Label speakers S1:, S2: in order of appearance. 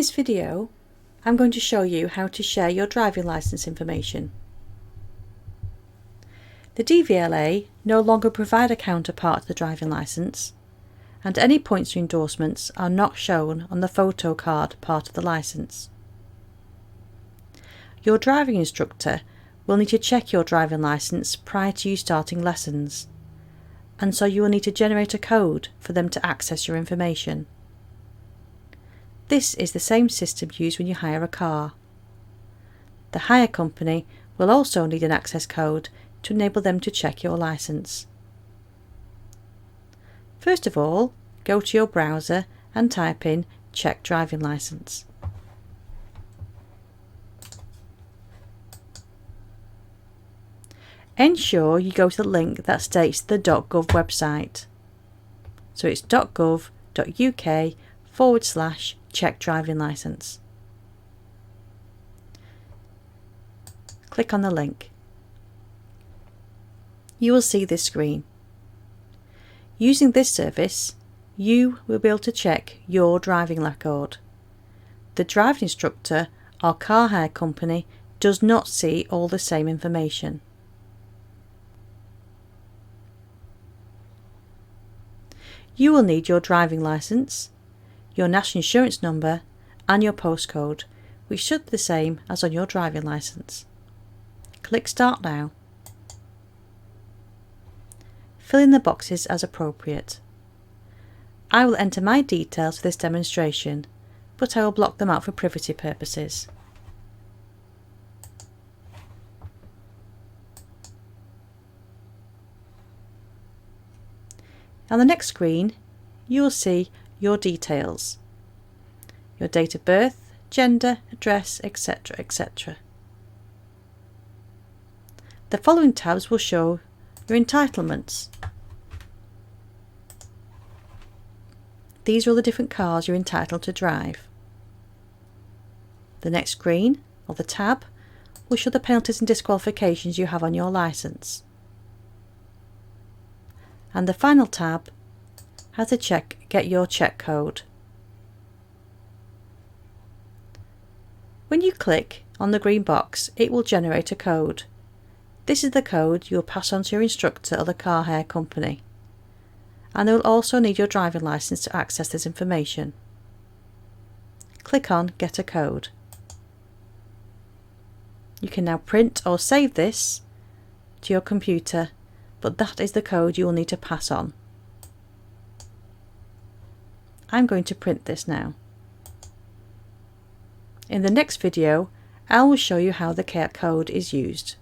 S1: this video, I'm going to show you how to share your driving licence information. The DVLA no longer provide a counterpart to the driving licence, and any points or endorsements are not shown on the photo card part of the licence. Your driving instructor will need to check your driving licence prior to you starting lessons, and so you will need to generate a code for them to access your information. This is the same system used when you hire a car. The hire company will also need an access code to enable them to check your licence. First of all, go to your browser and type in Check Driving Licence. Ensure you go to the link that states the .gov website. So it's .gov.uk/check driving licence. Click on the link. You will see this screen. Using this service, you will be able to check your driving record. The driving instructor or car hire company does not see all the same information. You will need your driving licence, your national insurance number and your postcode, which should be the same as on your driving licence. Click Start Now. Fill in the boxes as appropriate. I will enter my details for this demonstration, but I will block them out for privacy purposes. On the next screen, you will see your details, your date of birth, gender, address, etc., etc. The following tabs will show your entitlements. These are all the different cars you're entitled to drive. The next screen, or the tab, will show the penalties and disqualifications you have on your licence. And the final tab has to get your check code. When you click on the green box, it will generate a code. This is the code you will pass on to your instructor or the car hire company, and they will also need your driving licence to access this information. Click on Get a Code. You can now print or save this to your computer, but that is the code you will need to pass on. I'm going to print this now. In the next video, I will show you how the code is used.